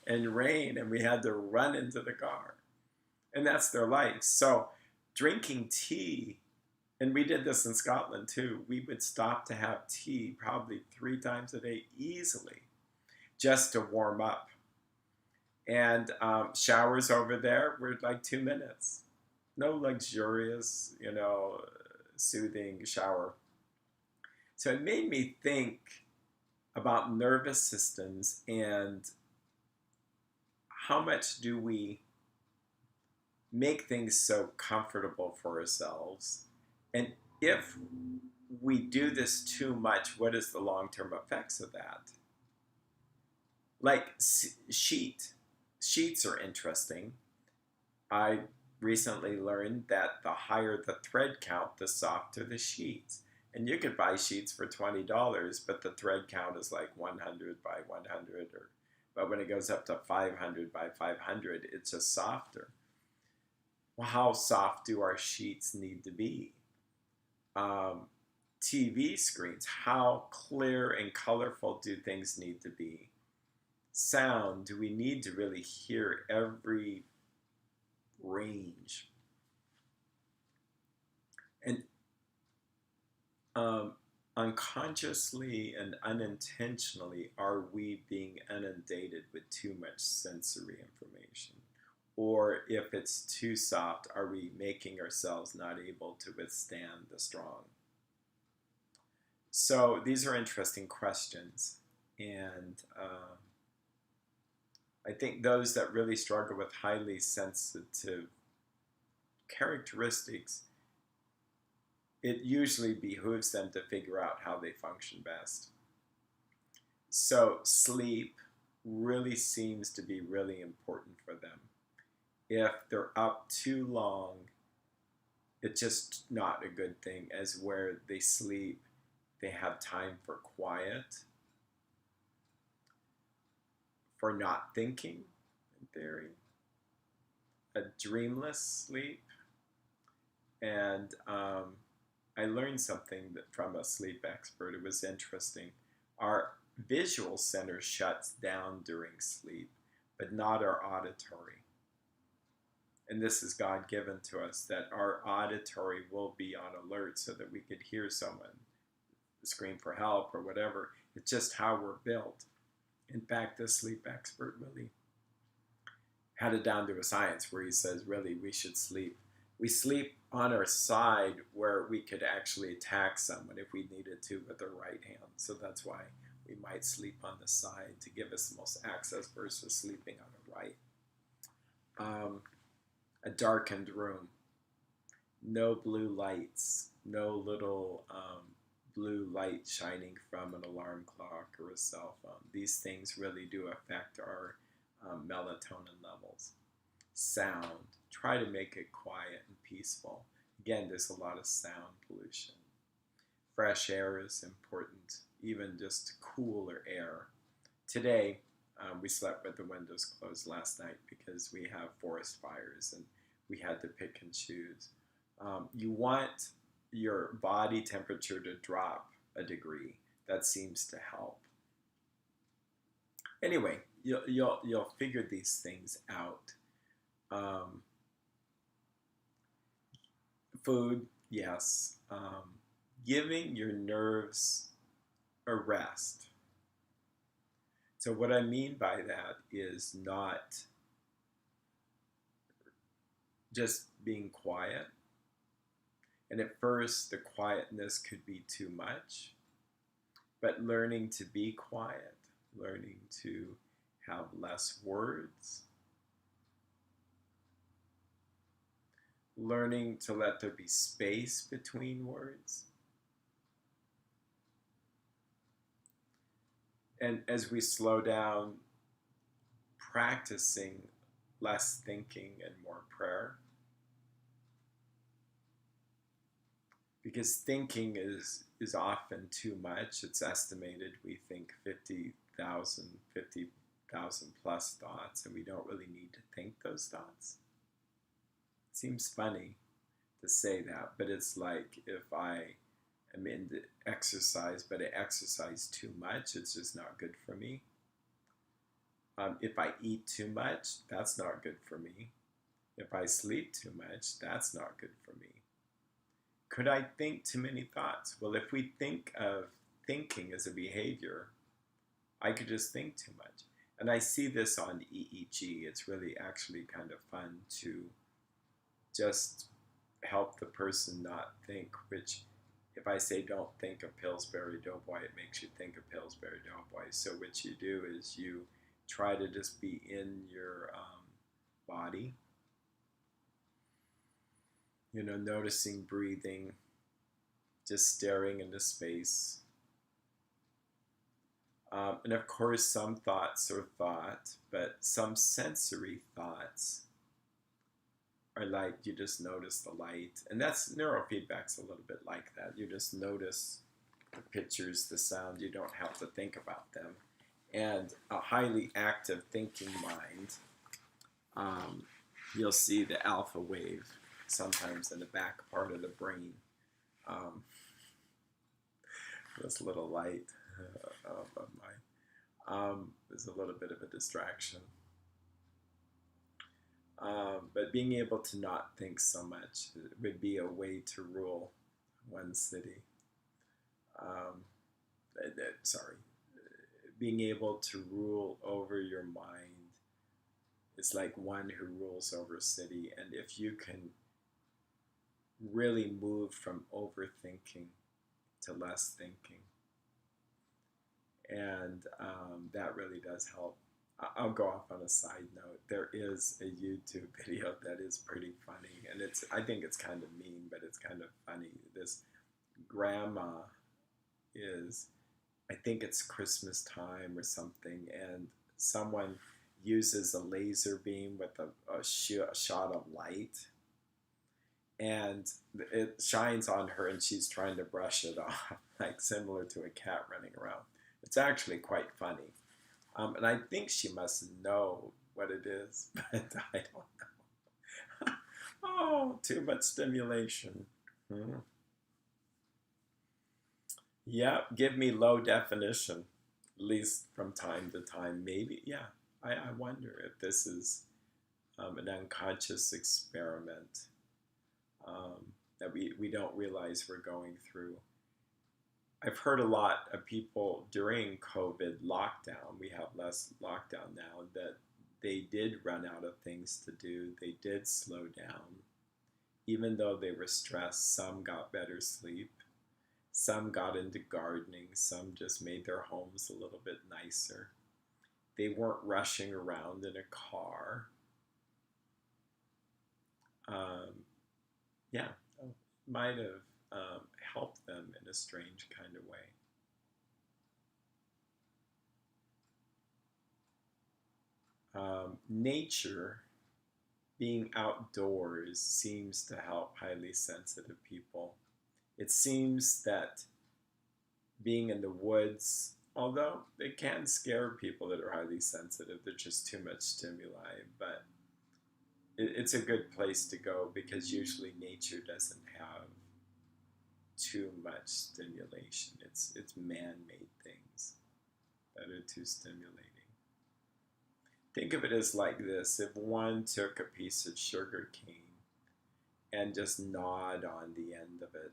and rain, and we had to run into the car. And that's their life. So drinking tea, and we did this in Scotland too, we would stop to have tea probably 3 times a day easily, just to warm up. And showers over there were like 2 minutes. No luxurious, soothing shower. So it made me think about nervous systems and how much do we make things so comfortable for ourselves? And if we do this too much, what is the long-term effects of that? Like sheets are interesting. I recently learned that the higher the thread count, the softer the sheets. And you could buy sheets for $20, but the thread count is like 100 by 100, but when it goes up to 500 by 500, it's just softer. Well, how soft do our sheets need to be? TV screens, how clear and colorful do things need to be? sound, do we need to really hear every range? And unconsciously and unintentionally, are we being inundated with too much sensory information? Or if it's too soft, are we making ourselves not able to withstand the strong? So these are interesting questions. And I think those that really struggle with highly sensitive characteristics, it usually behooves them to figure out how they function best. So sleep really seems to be really important for them. If they're up too long, it's just not a good thing, as where they sleep, they have time for quiet, for not thinking, in theory, a dreamless sleep. And I learned something from a sleep expert. It was interesting. Our visual center shuts down during sleep, but not our auditory. And this is God given to us, that our auditory will be on alert so that we could hear someone scream for help or whatever. It's just how we're built. In fact, the sleep expert really had it down to a science where he says, really, we should sleep. We sleep on our side where we could actually attack someone if we needed to with our right hand. So that's why we might sleep on the side to give us the most access versus sleeping on the right. A darkened room, no blue lights, no little blue light shining from an alarm clock or a cell phone. These things really do affect our melatonin levels. Sound, try to make it quiet and peaceful. Again, there's a lot of sound pollution. Fresh air is important, even just cooler air. Today, we slept with the windows closed last night because we have forest fires and we had to pick and choose. You want your body temperature to drop a degree. That seems to help. Anyway, you'll figure these things out. Food, yes. Giving your nerves a rest. So what I mean by that is not just being quiet. And at first, the quietness could be too much. But learning to be quiet, learning to have less words, learning to let there be space between words. And as we slow down, practicing less thinking and more prayer. Because thinking is often too much. It's estimated we think 50,000 plus thoughts, and we don't really need to think those thoughts. It seems funny to say that, but it's like if I am into exercise, but I exercise too much, it's just not good for me. If I eat too much, that's not good for me. If I sleep too much, that's not good for me. Could I think too many thoughts? Well, if we think of thinking as a behavior, I could just think too much. And I see this on EEG. It's really actually kind of fun to just help the person not think, which if I say don't think of Pillsbury Doughboy, it makes you think of Pillsbury Doughboy. So what you do is you try to just be in your body, noticing breathing, just staring into space. And of course, some thoughts are thought, but some sensory thoughts are like you just notice the light. And that's neurofeedback's a little bit like that. You just notice the pictures, the sound. You don't have to think about them. And a highly active thinking mind, you'll see the alpha wave sometimes in the back part of the brain. This little light above mine. is a little bit of a distraction. But being able to not think so much would be a way to rule one city. Um, Sorry, being able to rule over your mind is like one who rules over a city. And if you can really move from overthinking to less thinking, and that really does help. I'll go off on a side note. There is a YouTube video that is pretty funny, and I think it's kind of mean, but it's kind of funny. This grandma is, I think it's Christmas time or something, and someone uses a laser beam with a shot of light, and it shines on her, and she's trying to brush it off, like similar to a cat running around. It's actually quite funny. And I think she must know what it is, but I don't know. Oh, too much stimulation. Hmm. Yeah, give me low definition, at least from time to time. Maybe, yeah. I wonder if this is an unconscious experiment that we don't realize we're going through. I've heard a lot of people during COVID lockdown, we have less lockdown now, that they did run out of things to do. They did slow down. Even though they were stressed, some got better sleep. Some got into gardening. Some just made their homes a little bit nicer. They weren't rushing around in a car. Um, yeah, might have helped them in a strange kind of way. Nature, being outdoors, seems to help highly sensitive people. It seems that being in the woods, although it can scare people that are highly sensitive, there's just too much stimuli, but it's a good place to go because usually nature doesn't have too much stimulation. It's man-made things that are too stimulating. Think of it as like this: if one took a piece of sugar cane and just gnawed on the end of it,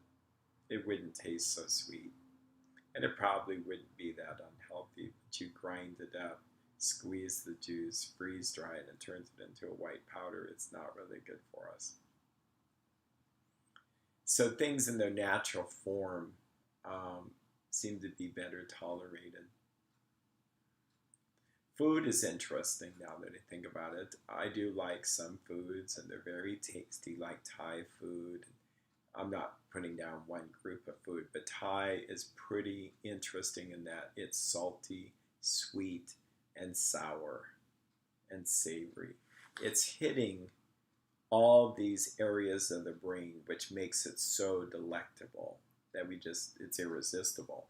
it wouldn't taste so sweet. And it probably wouldn't be that unhealthy, but you grind it up, squeeze the juice, freeze dry it, and it turns it into a white powder. It's not really good for us. So things in their natural form um, seem to be better tolerated. Food is interesting now that I think about it. I do like some foods, and they're very tasty, like Thai food. I'm not putting down one group of food, but Thai is pretty interesting in that it's salty, sweet, and sour and savory. It's hitting all these areas of the brain, which makes it so delectable that it's irresistible.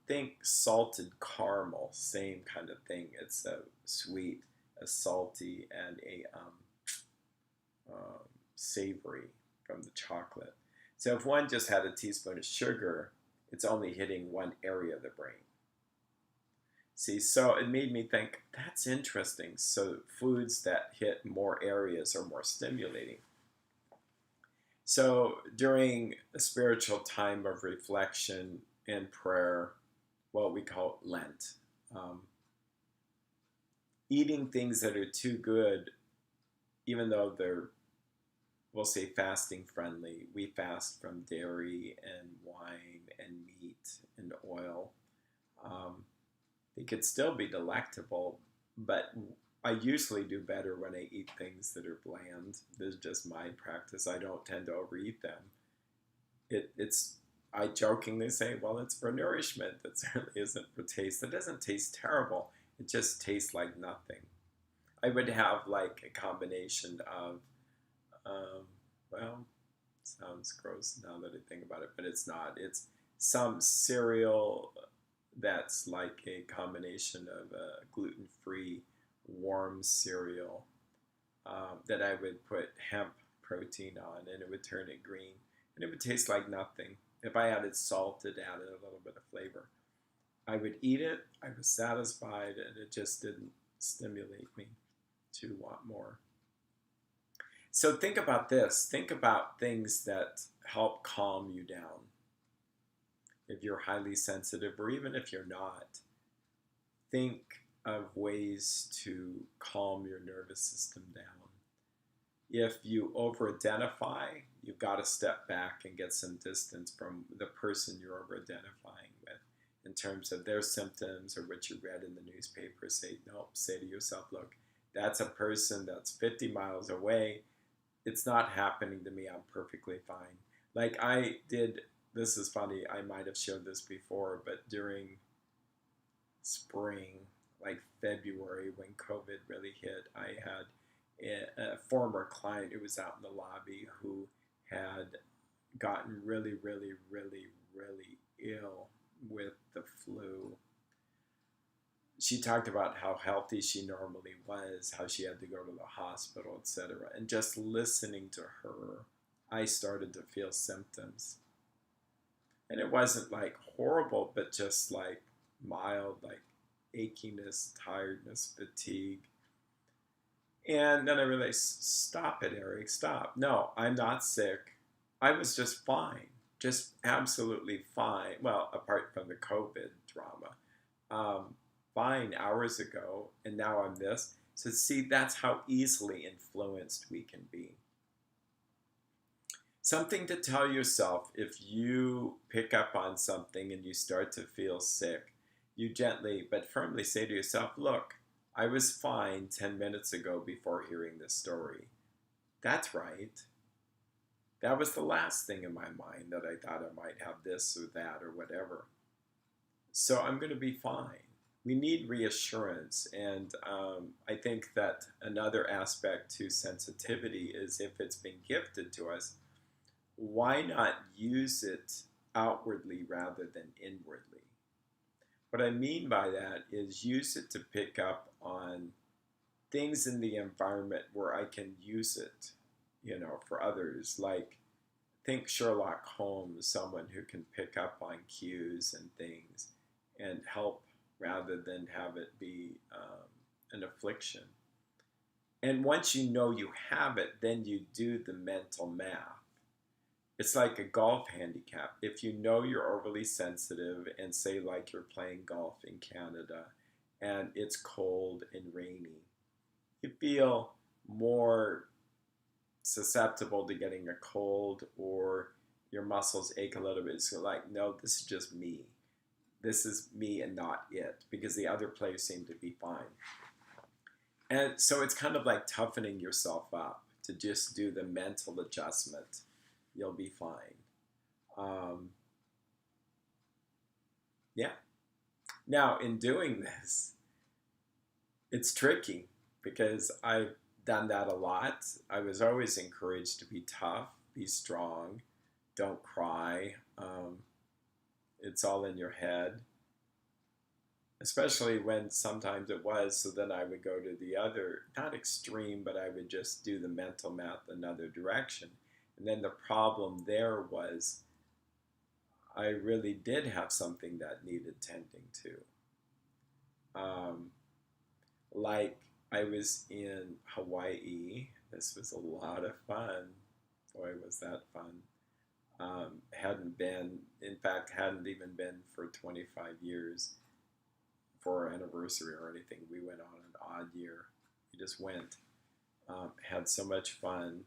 Think salted caramel, same kind of thing. It's a sweet, a salty, and a savory from the chocolate. So if one just had a teaspoon of sugar, it's only hitting one area of the brain. See, so it made me think, that's interesting. So foods that hit more areas are more stimulating. So during a spiritual time of reflection and prayer, what we call Lent, eating things that are too good, even though they're, we'll say, fasting friendly. We fast from dairy and wine and meat and oil. They could still be delectable, but I usually do better when I eat things that are bland. This is just my practice. I don't tend to overeat them. It's I jokingly say, well, it's for nourishment. That certainly isn't for taste. It doesn't taste terrible. It just tastes like nothing. I would have like a combination of, well, sounds gross now that I think about it, but it's not. It's some cereal that's like a combination of a gluten-free warm cereal that I would put hemp protein on, and it would turn it green, and it would taste like nothing. If I added salt, it added a little bit of flavor. I would eat it, I was satisfied, and it just didn't stimulate me to want more. So think about this. Think about things that help calm you down. If you're highly sensitive, or even if you're not, think of ways to calm your nervous system down. If you over identify, you've got to step back and get some distance from the person you're over identifying with in terms of their symptoms or what you read in the newspaper. Say, no, say to yourself, look, that's a person that's 50 miles away. It's not happening to me. I'm perfectly fine. Like I did, this is funny, I might have showed this before, but during spring, like February, when COVID really hit, I had a former client who was out in the lobby who had gotten really, really, really, really ill with the flu. She talked about how healthy she normally was, how she had to go to the hospital, etc. And just listening to her, I started to feel symptoms. And it wasn't like horrible, but just like mild, like achiness, tiredness, fatigue. And then I realized, stop it, Eric, stop. No, I'm not sick. I was just fine, just absolutely fine. Well, apart from the COVID drama, fine hours ago, and now I'm this. So see, that's how easily influenced we can be. Something to tell yourself if you pick up on something and you start to feel sick, you gently but firmly say to yourself, look, I was fine 10 minutes ago before hearing this story. That's right. That was the last thing in my mind that I thought I might have this or that or whatever. So I'm going to be fine. We need reassurance. And I think that another aspect to sensitivity is if it's been gifted to us, why not use it outwardly rather than inwardly? What I mean by that is use it to pick up on things in the environment where I can use it, for others. Like, think Sherlock Holmes, someone who can pick up on cues and things and help rather than have it be an affliction. And once you know you have it, then you do the mental math. It's like a golf handicap. If you know you're overly sensitive and say like you're playing golf in Canada and it's cold and rainy, you feel more susceptible to getting a cold or your muscles ache a little bit. So like, no, this is just me. This is me and not it, because the other players seem to be fine. And so it's kind of like toughening yourself up to just do the mental adjustment. You'll be fine. Yeah. Now, in doing this, it's tricky because I've done that a lot. I was always encouraged to be tough, be strong, don't cry. It's all in your head, especially when sometimes it was. So then I would go to the other, not extreme, but I would just do the mental math another direction. And then the problem there was I really did have something that needed tending to. Like I was in Hawaii. This was a lot of fun. Boy, was that fun. Hadn't been, in fact, hadn't even been for 25 years for our anniversary or anything. We went on an odd year. We just went. Had so much fun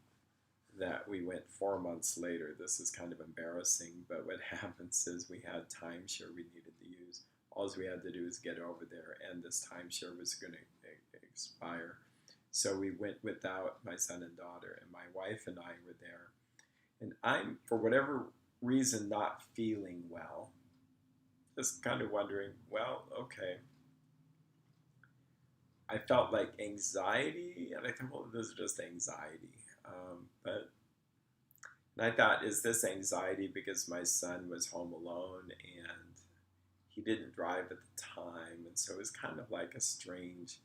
that we went 4 months later. This is kind of embarrassing, but what happens is we had timeshare we needed to use. All we had to do is get over there, and this timeshare was going to expire. So we went without my son and daughter, and my wife and I were there. And I'm, for whatever reason, not feeling well. Just kind of wondering, well, okay. I felt like anxiety, and I thought, well, this is just anxiety. But and I thought, is this anxiety because my son was home alone and he didn't drive at the time? And so it was kind of like a strange,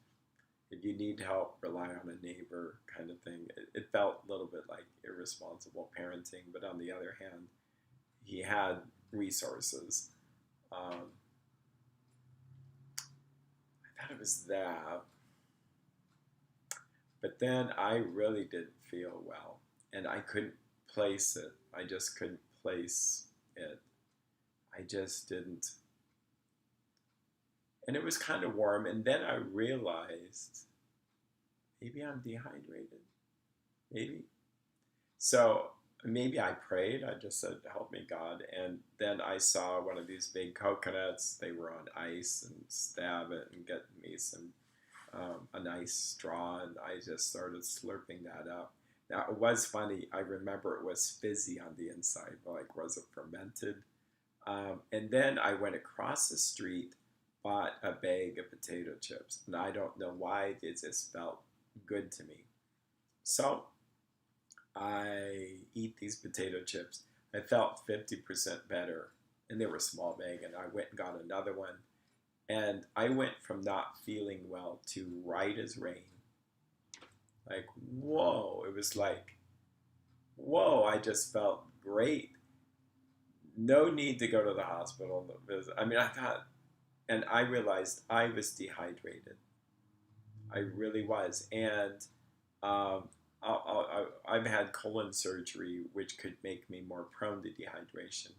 if you need help, rely on a neighbor kind of thing. It felt a little bit like irresponsible parenting, but on the other hand, he had resources. it was that. But then I really didn't feel well, and I couldn't place it. I just couldn't place it. I just didn't. And it was kind of warm, and then I realized maybe I'm dehydrated. Maybe. So maybe I prayed. I just said, "Help me, God." And then I saw one of these big coconuts. They were on ice, and stab it and get me some a nice straw, and I just started slurping that up. Now it was funny. I remember it was fizzy on the inside, like was it fermented? And then I went across the street, bought a bag of potato chips, and I don't know why it just felt good to me. So I eat these potato chips. I felt 50% better, and they were a small bag, and I went and got another one. And I went from not feeling well to right as rain. Like, whoa, it was like, whoa, I just felt great. No need to go to the hospital. I mean, I thought, and I realized I was dehydrated. I really was. And I've had colon surgery, which could make me more prone to dehydration.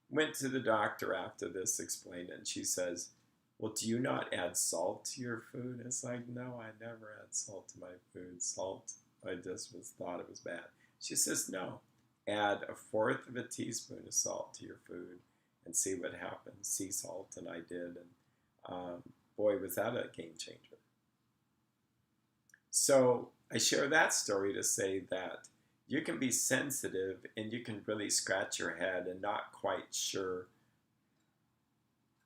Went to the doctor after this, explained it, and she says, "Well, do you not add salt to your food?" It's like, no, I never add salt to my food. Salt, I just thought it was bad. She says, no, add 1/4 of a teaspoon of salt to your food and see what happens. Sea salt, and I did, and boy, was that a game changer. So I share that story to say that you can be sensitive and you can really scratch your head and not quite sure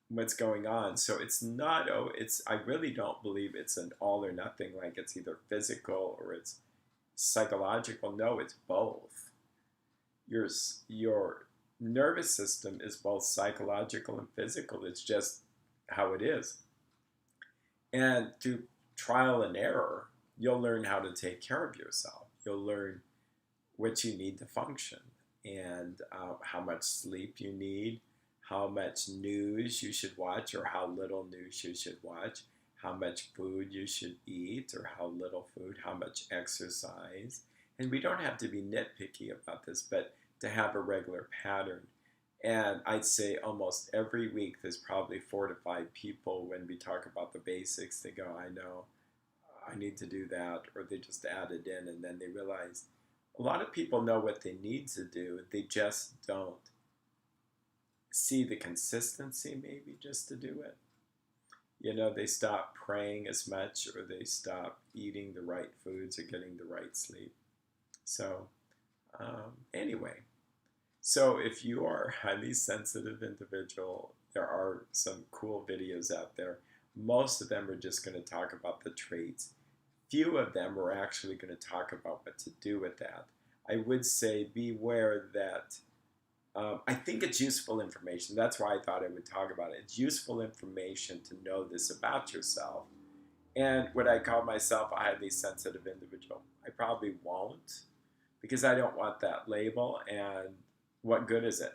what's going on. So it's not, I really don't believe it's an all or nothing, like it's either physical or it's psychological. No, it's both. Your nervous system is both psychological and physical. It's just how it is. And through trial and error, you'll learn how to take care of yourself. You'll learn what you need to function, and how much sleep you need, how much news you should watch or how little news you should watch, how much food you should eat or how little food, how much exercise. And we don't have to be nitpicky about this, but to have a regular pattern. And I'd say almost every week there's probably 4 to 5 people, when we talk about the basics, they go, I know, I need to do that, or they just add it in, and then they realize a lot of people know what they need to do, they just don't see the consistency maybe just to do it. You know, they stop praying as much, or they stop eating the right foods or getting the right sleep. So anyway, so if you are a highly sensitive individual, there are some cool videos out there. Most of them are just going to talk about the traits. Few of them are actually going to talk about what to do with that. I would say beware that I think it's useful information. That's why I thought I would talk about it. It's useful information to know this about yourself. And would I call myself a highly sensitive individual? I probably won't, because I don't want that label. And what good is it?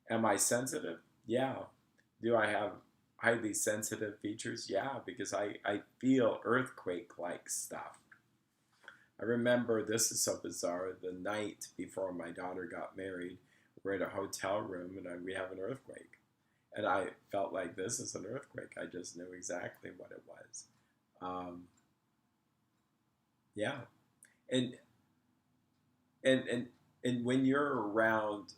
Am I sensitive? Yeah. Do I have highly sensitive features? Yeah, because I feel earthquake-like stuff. I remember, this is so bizarre, the night before my daughter got married, we're in a hotel room and we have an earthquake. And I felt like, this is an earthquake. I just knew exactly what it was. Yeah. And when you're around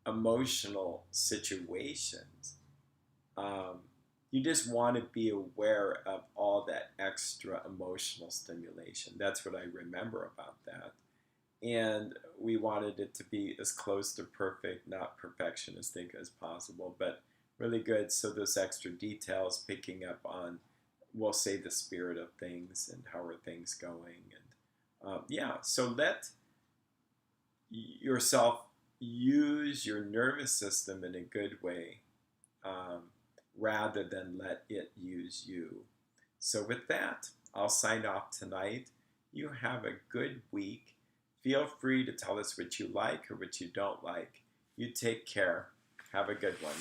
emotional situations, you just want to be aware of all that extra emotional stimulation. That's what I remember about that. And we wanted it to be as close to perfect, not perfectionistic as possible, but really good. So those extra details, picking up on, we'll say, the spirit of things and how are things going. And yeah, so let yourself use your nervous system in a good way, rather than let it use you. So with that, I'll sign off tonight. You have a good week. Feel free to tell us what you like or what you don't like. You take care. Have a good one.